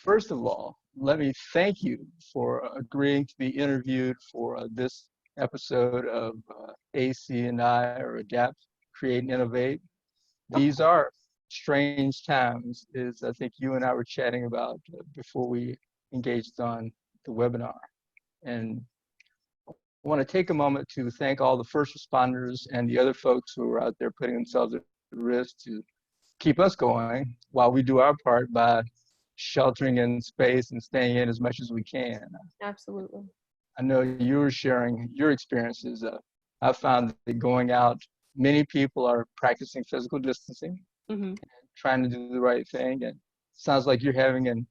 first of all, let me thank you for agreeing to be interviewed for this episode of AC&I, or Adapt, Create, and Innovate. These are strange times, as I think you and I were chatting about before we engaged on the webinar. And I want to take a moment to thank all the first responders and the other folks who are out there putting themselves at risk to keep us going while we do our part by sheltering in space and staying in as much as we can. Absolutely. I know you were sharing your experiences. I found that going out, many people are practicing physical distancing, and trying to do the right thing. And it sounds like you're having an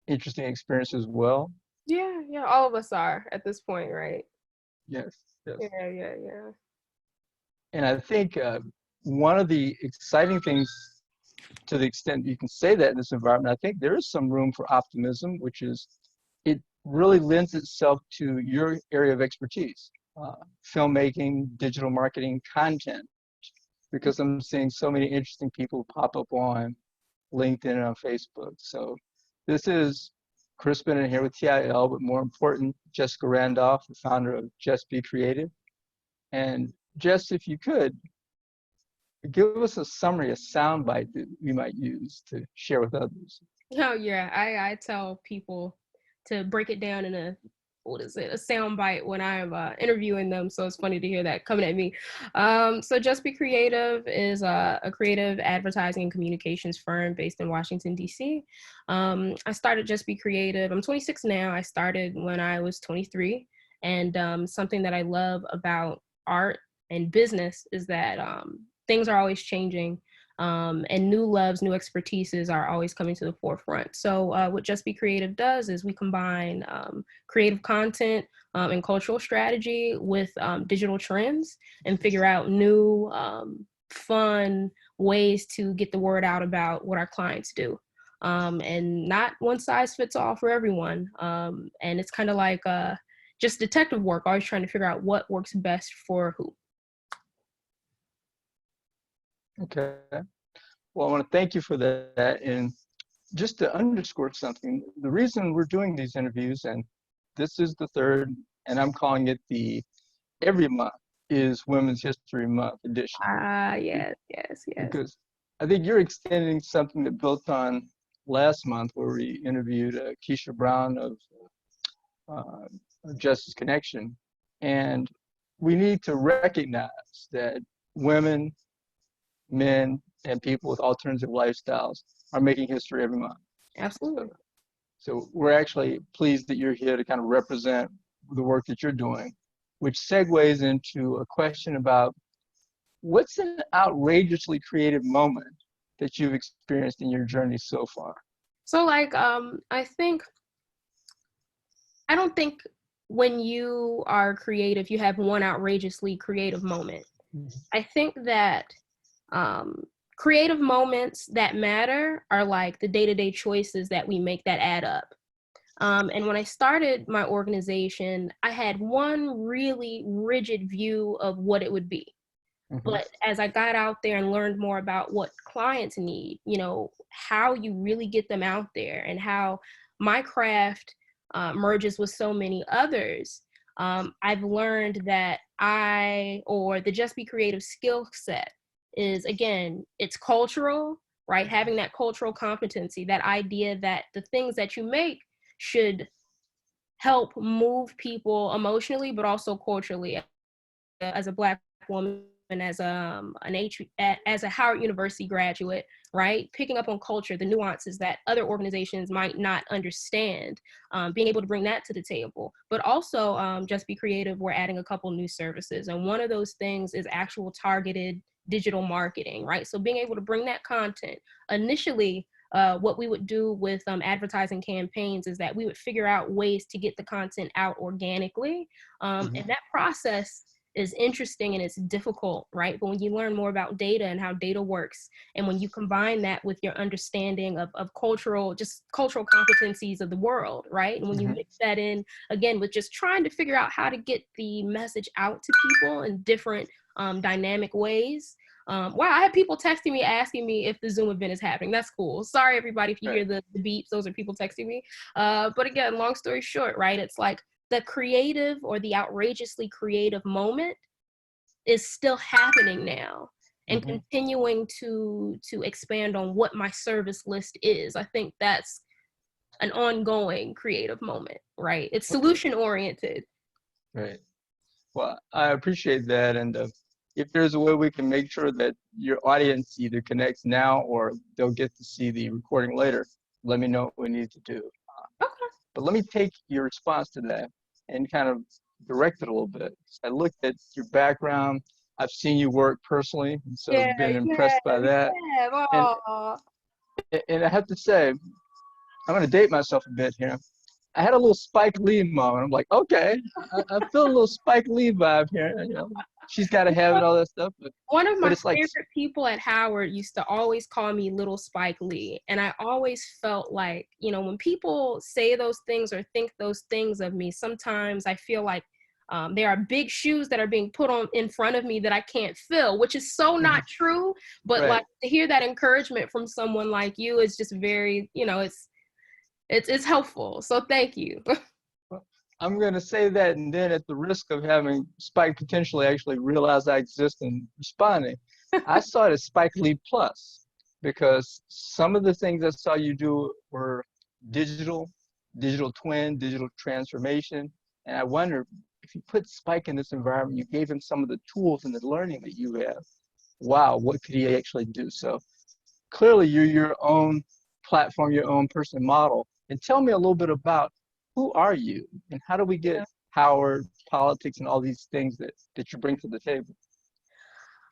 interesting experience as well. Yeah, all of us are at this point, right? Yes. Yeah. And I think one of the exciting things, to the extent you can say that in this environment, I think there is some room for optimism, which is it really lends itself to your area of expertise, filmmaking, digital marketing, content, because I'm seeing so many interesting people pop up on LinkedIn and on Facebook. So this is Chris Bennett here with TIL, but more important, Jessica Randolph, the founder of JessBE Creative. And Jess, if you could, give us a summary, a soundbite that we might use to share with others. Oh yeah, I tell people to break it down in a soundbite when I'm interviewing them. So it's funny to hear that coming at me. So JessBE Creative is a creative advertising and communications firm based in Washington, D.C. I started JessBE Creative. I'm 26 now. I started when I was 23. And something that I love about art and business is that things are always changing, and new loves, new expertises are always coming to the forefront. So what JessBE Creative does is we combine creative content and cultural strategy with digital trends and figure out new fun ways to get the word out about what our clients do. And not one size fits all for everyone. And it's kind of like just detective work, always trying to figure out what works best for who. Okay. Well, I want to thank you for that. And just to underscore something, the reason we're doing these interviews, and this is the third, and I'm calling it the every month is Women's History Month edition. Yes. Because I think you're extending something that built on last month, where we interviewed Keisha Brown of Justice Connection. And we need to recognize that women, men, and people with alternative lifestyles are making history every month. Absolutely. So we're actually pleased that you're here to kind of represent the work that you're doing, which segues into a question about what's an outrageously creative moment that you've experienced in your journey so far? So I don't think when you are creative, you have one outrageously creative moment. I think that creative moments that matter are like the day-to-day choices that we make that add up. And when I started my organization, I had one really rigid view of what it would be. But as I got out there and learned more about what clients need, how you really get them out there and how my craft merges with so many others, I've learned that the JessBE Creative skill set is, again, it's cultural, right? Having that cultural competency, that idea that the things that you make should help move people emotionally, but also culturally. As a Black woman, as a Howard University graduate, right? Picking up on culture, the nuances that other organizations might not understand, being able to bring that to the table. But also, JessBE Creative, we're adding a couple new services. And one of those things is actual targeted digital marketing, right? So being able to bring that content. Initially, what we would do with advertising campaigns is that we would figure out ways to get the content out organically. And that process is interesting and it's difficult, right? But when you learn more about data and how data works, and when you combine that with your understanding of cultural competencies of the world, right? And when you mix that in, again, with just trying to figure out how to get the message out to people in different dynamic ways, Wow, I had people texting me asking me if the Zoom event is happening. That's cool. Sorry, everybody, if you hear the beeps, those are people texting me. But again, long story short, right? It's like the creative or the outrageously creative moment is still happening now and continuing to expand on what my service list is. I think that's an ongoing creative moment, right? It's solution oriented. Right. Well, I appreciate that. And if there's a way we can make sure that your audience either connects now or they'll get to see the recording later, let me know what we need to do. Okay. But let me take your response to that and kind of direct it a little bit. I looked at your background. I've seen you work personally, and so I've been impressed by that. And I have to say, I'm going to date myself a bit here. I had a little Spike Lee moment. I'm like, okay, I feel a little Spike Lee vibe here. You know, she's got to have it, all that stuff. But one of my it's like, favorite people at Howard used to always call me Little Spike Lee. And I always felt like, you know, when people say those things or think those things of me, sometimes I feel like there are big shoes that are being put on in front of me that I can't fill, which is so not true. But like to hear that encouragement from someone like you is just very, you know, it's helpful. So thank you. I'm going to say that, and then at the risk of having Spike potentially actually realize I exist and responding, I saw it as Spike Lee Plus, because some of the things I saw you do were digital twin, digital transformation. And I wonder if you put Spike in this environment, you gave him some of the tools and the learning that you have. Wow, what could he actually do? So clearly you're your own platform, your own person model. And tell me a little bit about who are you and how do we get Howard, politics, and all these things that you bring to the table?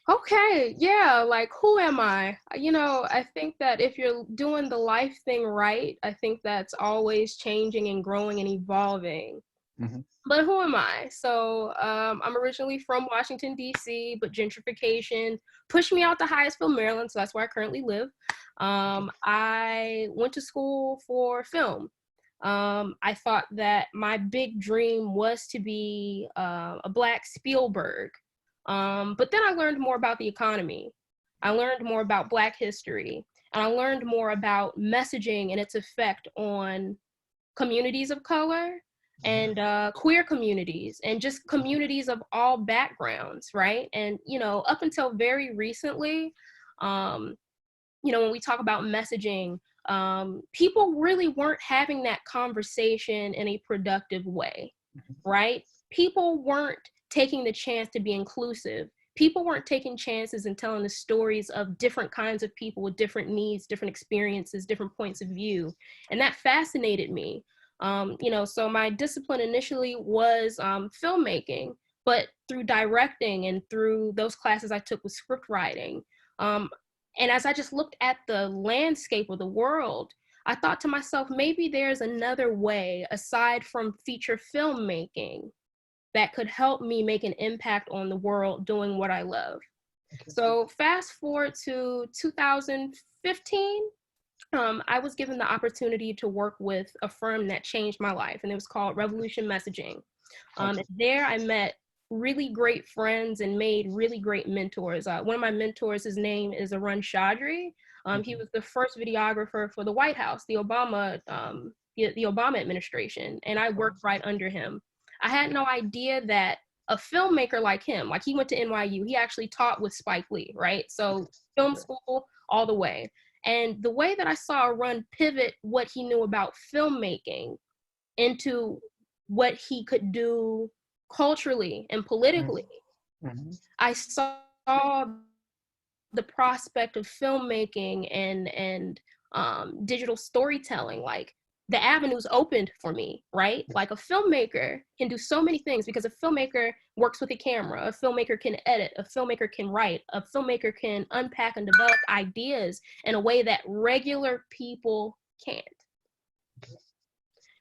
Okay, yeah, like who am I? You know, I think that if you're doing the life thing right, I think that's always changing and growing and evolving. But who am I? So I'm originally from Washington, D.C., but gentrification pushed me out to Hyattsville, Maryland, so that's where I currently live. I went to school for film. I thought that my big dream was to be a Black Spielberg. But then I learned more about the economy. I learned more about Black history. And I learned more about messaging and its effect on communities of color and queer communities and just communities of all backgrounds, right? And, you know, up until very recently, you know, when we talk about messaging, people really weren't having that conversation in a productive way, right? People weren't taking the chance to be inclusive. People weren't taking chances and telling the stories of different kinds of people with different needs, different experiences, different points of view. And that fascinated me. You know, so my discipline initially was filmmaking, but through directing and through those classes I took with script writing, and as I just looked at the landscape of the world, I thought to myself, maybe there's another way aside from feature filmmaking that could help me make an impact on the world doing what I love. So fast forward to 2015, I was given the opportunity to work with a firm that changed my life, and it was called Revolution Messaging. And there I met really great friends and made really great mentors. One of my mentors, his name is Arun Chaudhry. He was the first videographer for the White House, the Obama administration, and I worked right under him. I had no idea that a filmmaker like him, like he went to NYU, he actually taught with Spike Lee, right? So film school all the way. And the way that I saw Arun pivot what he knew about filmmaking into what he could do culturally and politically, I saw the prospect of filmmaking and digital storytelling, like the avenues opened for me, right? Like a filmmaker can do so many things because a filmmaker works with a camera, a filmmaker can edit, a filmmaker can write, a filmmaker can unpack and develop ideas in a way that regular people can't,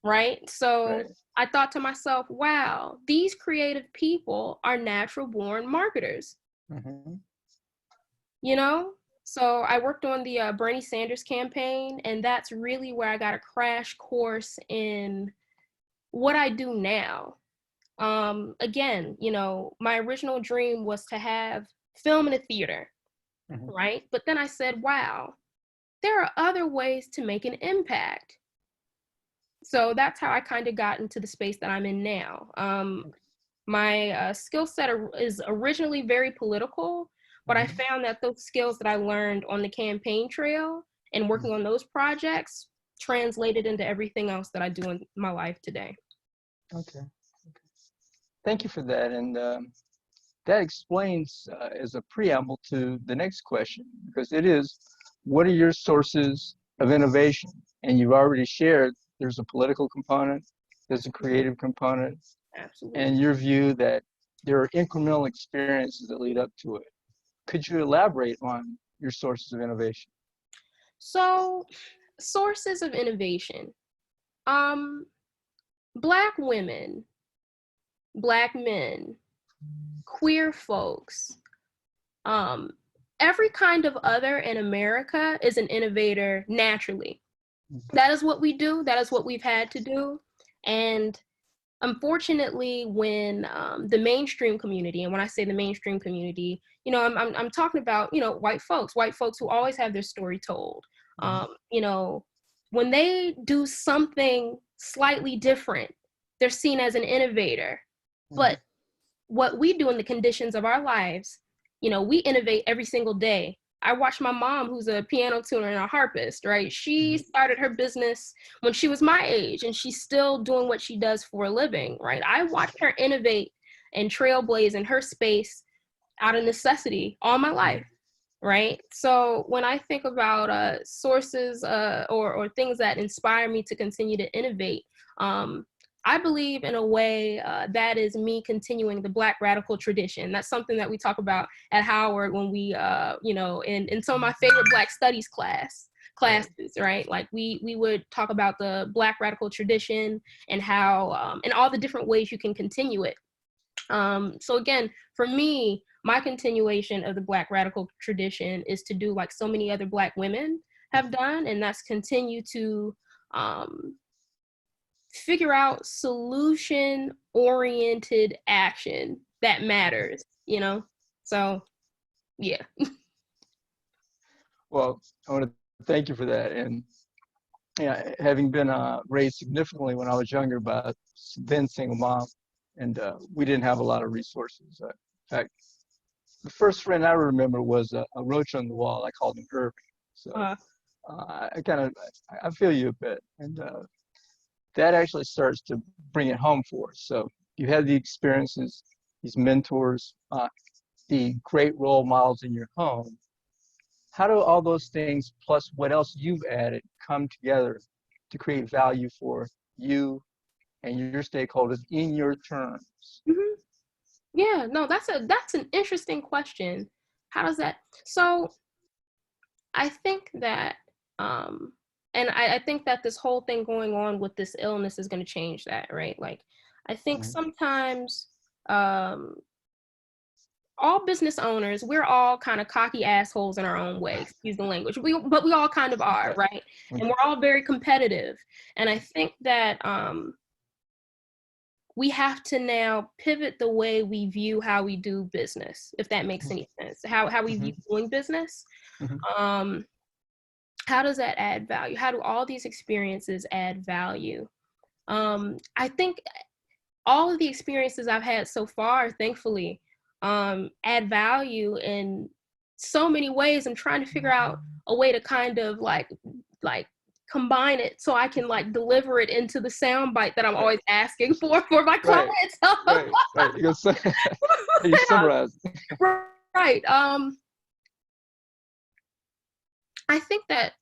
right? So I thought to myself, wow, these creative people are natural born marketers. You know? So I worked on the Bernie Sanders campaign, and that's really where I got a crash course in what I do now. Again, you know, my original dream was to have film in a theater. right? But then I said, wow, there are other ways to make an impact. So that's how I kind of got into the space that I'm in now. My skill set is originally very political, but I found that those skills that I learned on the campaign trail and working on those projects translated into everything else that I do in my life today. Okay. Thank you for that. And that explains as a preamble to the next question, because it is, what are your sources of innovation? And you've already shared there's a political component, there's a creative component, Absolutely. and your view that there are incremental experiences that lead up to it. Could you elaborate on your sources of innovation? So, sources of innovation. Black women, Black men, queer folks, every kind of other in America is an innovator naturally. That is what we do. That is what we've had to do. And unfortunately, when the mainstream community, and when I say the mainstream community, you know, I'm talking about, you know, white folks who always have their story told. You know, when they do something slightly different, they're seen as an innovator. But what we do in the conditions of our lives, you know, we innovate every single day. I watch my mom, who's a piano tuner and a harpist, right? She started her business when she was my age, and she's still doing what she does for a living, right? I watched her innovate and trailblaze in her space out of necessity all my life, right? So when I think about sources or things that inspire me to continue to innovate, I believe in a way that is me continuing the Black radical tradition. That's something that we talk about at Howard when we, you know, in some of my favorite Black studies classes, right? Like we would talk about the Black radical tradition and how, and all the different ways you can continue it. So again, for me, my continuation of the Black radical tradition is to do like so many other Black women have done, and that's continue to figure out solution-oriented action that matters, you know? So, yeah. Well, I want to thank you for that. And yeah, having been raised significantly when I was younger by a then single mom, and we didn't have a lot of resources. In fact, the first friend I remember was a roach on the wall. I called him Irving. So I feel you a bit. And that actually starts to bring it home for us. So you had the experiences, these mentors, the great role models in your home. How do all those things, plus what else you've added, come together to create value for you and your stakeholders in your terms? Yeah, no, that's an interesting question. How does that? So I think that, and I think that this whole thing going on with this illness is going to change that, right? Like, I think sometimes all business owners, we're all kind of cocky assholes in our own way, excuse the language, but we all kind of are, right? And we're all very competitive. And I think that we have to now pivot the way we view how we do business, if that makes any sense, how we view doing business. How does that add value? How do all these experiences add value? I think all of the experiences I've had so far, thankfully, add value in so many ways. I'm trying to figure out a way to kind of like combine it so I can like deliver it into the soundbite that I'm always asking for my clients. Right. You summarize. Right. I think that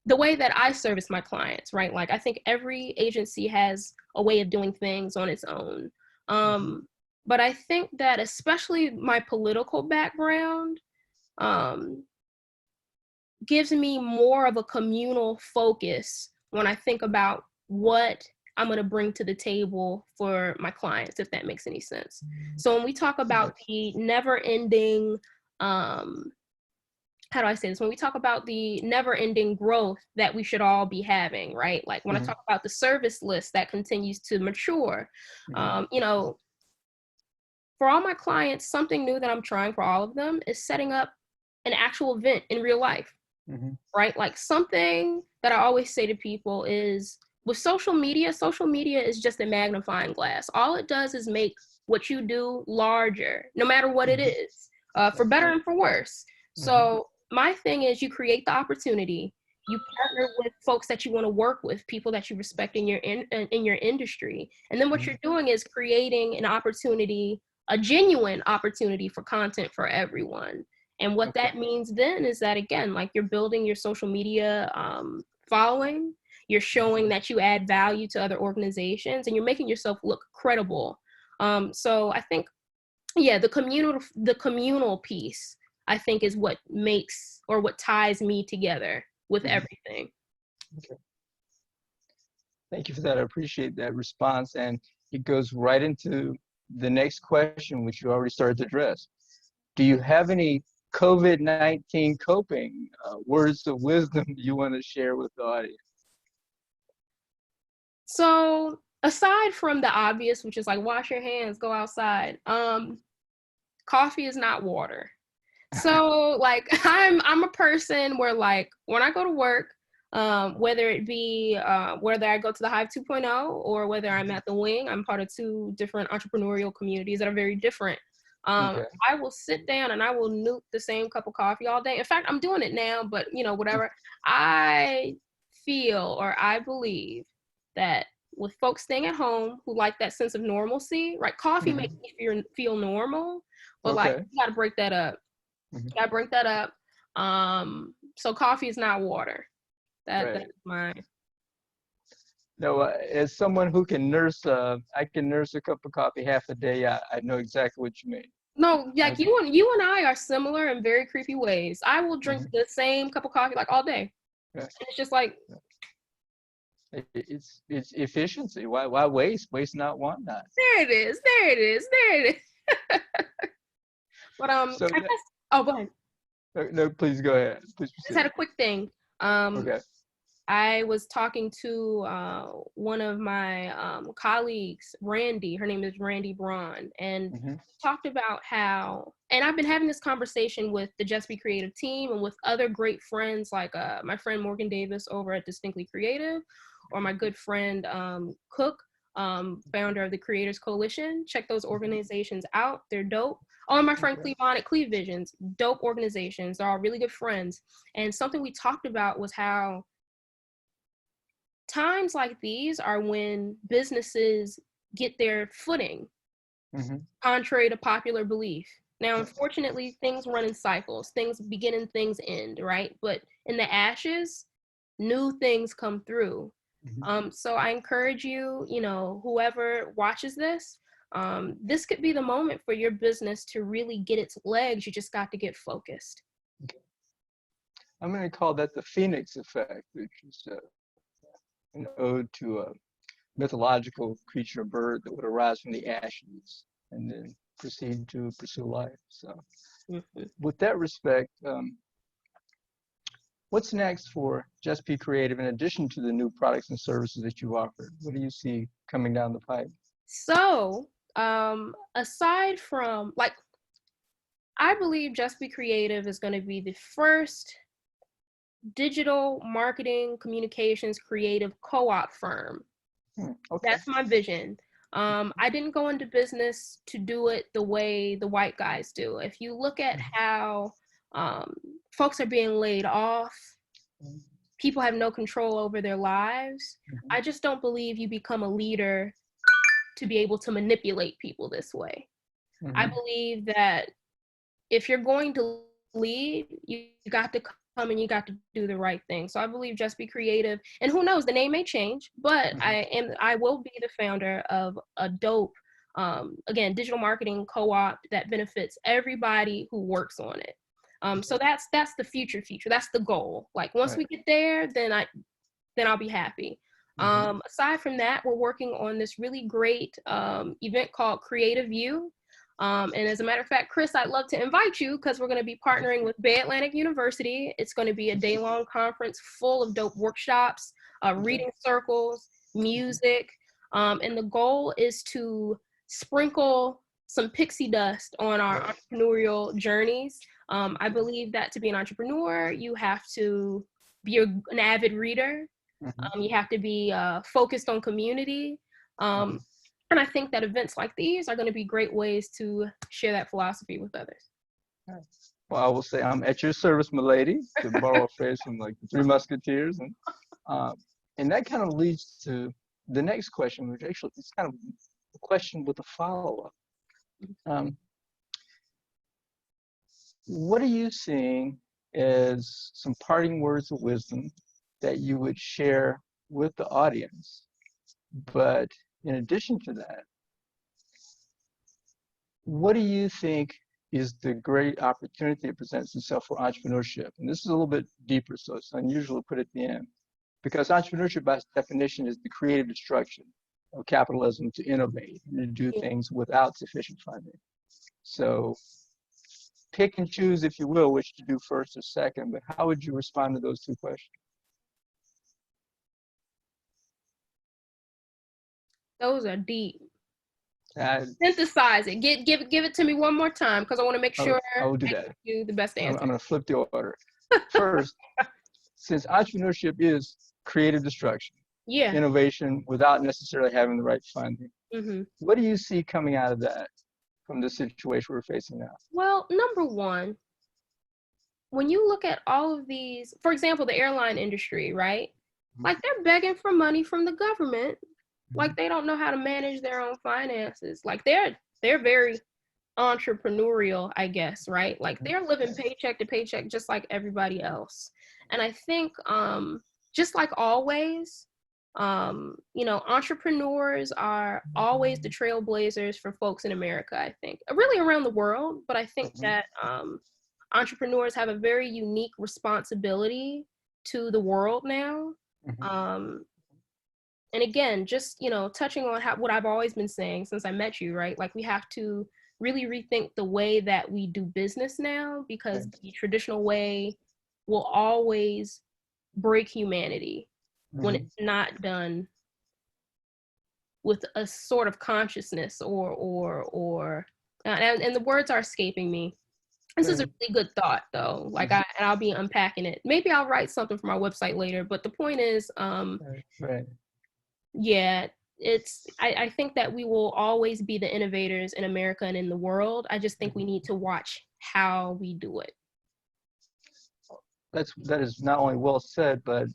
the way that I service my clients, right? Like I think every agency has a way of doing things on its own. But I think that especially my political background gives me more of a communal focus when I think about what I'm going to bring to the table for my clients, if that makes any sense. So when we talk about the never-ending, how do I say this? When we talk about the never-ending growth that we should all be having, right? Like when I talk about the service list that continues to mature, you know, for all my clients, something new that I'm trying for all of them is setting up an actual event in real life, right? Like something that I always say to people is with social media is just a magnifying glass. All it does is make what you do larger, no matter what it is, for better and for worse. So my thing is you create the opportunity, you partner with folks that you want to work with, people that you respect in your industry. And then what you're doing is creating an opportunity, a genuine opportunity for content for everyone. And what that means then is that, again, like you're building your social media following, you're showing that you add value to other organizations, and you're making yourself look credible. So I think, yeah, the communal piece, I think, is what makes or what ties me together with everything. Okay. Thank you for that. I appreciate that response. And it goes right into the next question, which you already started to address. Do you have any COVID-19 coping words of wisdom you want to share with the audience? So aside from the obvious, which is like wash your hands, go outside, coffee is not water. So like I'm a person where like when I go to work, whether it be whether I go to the Hive 2.0 or whether I'm at the Wing, I'm part of two different entrepreneurial communities that are very different. I will sit down and I will nuke the same cup of coffee all day. In fact, I'm doing it now, but you know, whatever. I feel or I believe that with folks staying at home who like that sense of normalcy, right? Coffee makes me feel normal, but like you gotta break that up. Gotta break that up. So coffee is not water. That's mine. No, as someone who can nurse, I can nurse a cup of coffee half a day. I know exactly what you mean. No, like you and I are similar in very creepy ways. I will drink the same cup of coffee like all day. And it's just like it's efficiency. Why waste? Waste not, want not. There it is. But so I guess. Oh, go ahead. No, please go ahead. Please proceed. Just had a quick thing. I was talking to one of my colleagues, Randy. Her name is Randy Braun, and talked about how, and I've been having this conversation with the JessBE Creative team and with other great friends like my friend Morgan Davis over at Distinctly Creative, or my good friend Cook, founder of the Creators Coalition. Check those organizations out. They're dope. Oh, and my friend Clevon at Cleve Visions, dope organizations. They're all really good friends. And something we talked about was how times like these are when businesses get their footing, contrary to popular belief. Now, unfortunately, things run in cycles. Things begin and things end, right? But in the ashes, new things come through. So I encourage you, you know, whoever watches this, this could be the moment for your business to really get its legs. You just got to get focused. I'm going to call that the Phoenix effect, which is an ode to a mythological creature, bird that would arise from the ashes and then proceed to pursue life. So with that respect, what's next for JessBE Creative in addition to the new products and services that you offer? What do you see coming down the pipe? So aside from, like, I believe JessBE Creative is going to be the first digital marketing communications creative co-op firm. That's my vision. I didn't go into business to do it the way the white guys do. If you look at how folks are being laid off, people have no control over their lives. I just don't believe you become a leader to be able to manipulate people this way. I believe that if you're going to lead, you got to come and you got to do the right thing. So I believe JessBE Creative, and who knows, the name may change, but I will be the founder of a dope, again, digital marketing co-op that benefits everybody who works on it. So that's the future. That's the goal. Like once we get there, then I'll be happy. Aside from that, we're working on this really great event called Creative You. And as a matter of fact, Chris, I'd love to invite you because we're going to be partnering with Bay Atlantic University. It's going to be a day-long conference full of dope workshops, reading circles, music. And the goal is to sprinkle some pixie dust on our entrepreneurial journeys. I believe that to be an entrepreneur, you have to be an avid reader. You have to be focused on community. And I think that events like these are going to be great ways to share that philosophy with others. Well, I will say I'm at your service, milady, to borrow a phrase from like the Three Musketeers. And that kind of leads to the next question, which actually is kind of a question with a follow-up. What are you seeing as some parting words of wisdom that you would share with the audience? But in addition to that, what do you think is the great opportunity that presents itself for entrepreneurship? And this is a little bit deeper, so it's unusual to put at the end, because entrepreneurship by definition is the creative destruction of capitalism to innovate and to do things without sufficient funding. So pick and choose, if you will, which to do first or second, but how would you respond to those two questions? Those are deep. Synthesize it. Give it to me one more time, because I want to make sure I will do that. You the best answer. I'm going to flip the order. First, since entrepreneurship is creative destruction, innovation without necessarily having the right funding, what do you see coming out of that from the situation we're facing now? Well, number one, when you look at all of these, for example, the airline industry, right? Like they're begging for money from the government. Like they don't know how to manage their own finances. Like they're very entrepreneurial, I guess, right? Like they're living paycheck to paycheck just like everybody else. And I think just like always, entrepreneurs are always the trailblazers for folks in America, I think. Really around the world, but I think that entrepreneurs have a very unique responsibility to the world now. And again, just, touching on what I've always been saying since I met you, right? Like we have to really rethink the way that we do business now, because the traditional way will always break humanity when it's not done with a sort of consciousness and the words are escaping me. This is a really good thought though. Like I'll be unpacking it. Maybe I'll write something for my website later, but the point is, I think that we will always be the innovators in America and in the world. I just think we need to watch how we do it. That is not only well said, but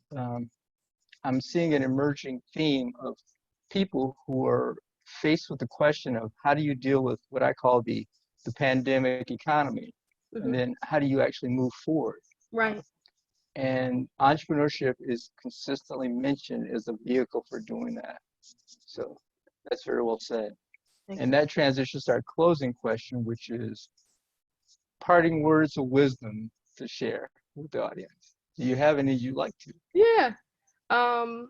I'm seeing an emerging theme of people who are faced with the question of how do you deal with what I call the pandemic economy, and then how do you actually move forward? Right. And entrepreneurship is consistently mentioned as a vehicle for doing that. So that's very well said. And that transitions to our closing question, which is parting words of wisdom to share with the audience. Do you have any you'd like to? Yeah. I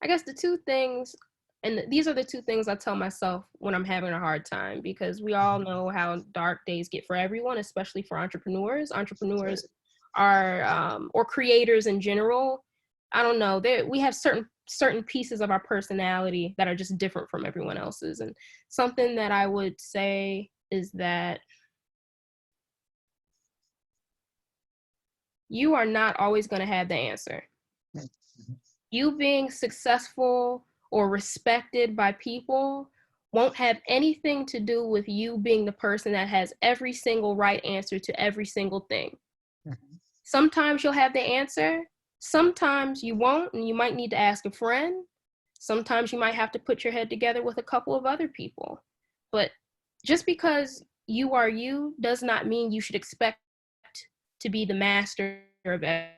guess the two things, and these are the two things I tell myself when I'm having a hard time, because we all know how dark days get for everyone, especially for entrepreneurs. Entrepreneurs are, or creators in general, I don't know, we have certain pieces of our personality that are just different from everyone else's. And something that I would say is that you are not always going to have the answer. You being successful or respected by people won't have anything to do with you being the person that has every single right answer to every single thing. Sometimes you'll have the answer. Sometimes you won't, and you might need to ask a friend. Sometimes you might have to put your head together with a couple of other people. But just because you are you does not mean you should expect to be the master of everything.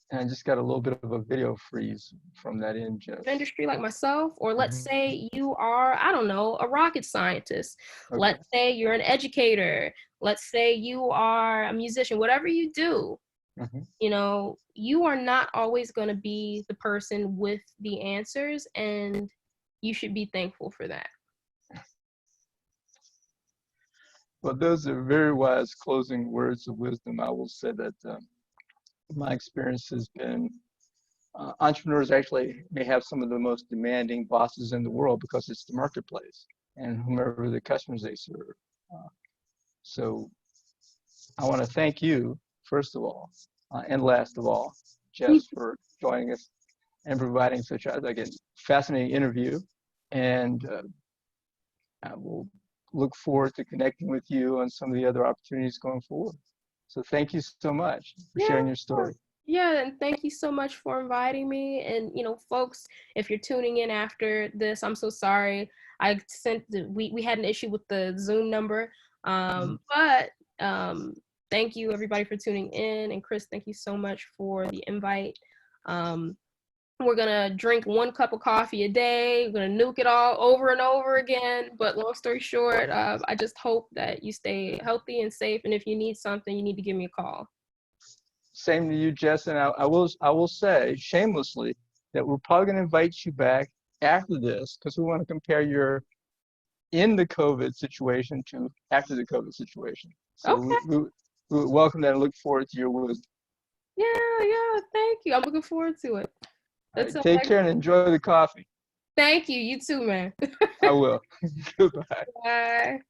And I just got a little bit of a video freeze from that in, Jess. Industry like myself, or let's say you are, I don't know, a rocket scientist. Let's say you're an educator. Let's say you are a musician. Whatever you do, you are not always going to be the person with the answers, and you should be thankful for that. Well, those are very wise closing words of wisdom. I will say that my experience has been entrepreneurs actually may have some of the most demanding bosses in the world because it's the marketplace and whomever the customers they serve. So I want to thank you, first of all, and last of all, Jess, for joining us and providing such a, again, fascinating interview. And I will look forward to connecting with you on some of the other opportunities going forward. So thank you so much for sharing your story. Yeah, and thank you so much for inviting me. And, you know, folks, if you're tuning in after this, I'm so sorry. We had an issue with the Zoom number. But thank you everybody for tuning in. And Chris, thank you so much for the invite. We're gonna drink 1 cup of coffee a day. We're gonna nuke it all over and over again. But long story short, I just hope that you stay healthy and safe. And if you need something, you need to give me a call. Same to you, Jess. And I will say shamelessly that we're probably going to invite you back after this because we want to compare your in the COVID situation to after the COVID situation. So Okay. we welcome that and look forward to your wisdom. Yeah. Thank you. I'm looking forward to it. Right, take care and enjoy the coffee. Thank you. You too, man. I will. Goodbye. Bye.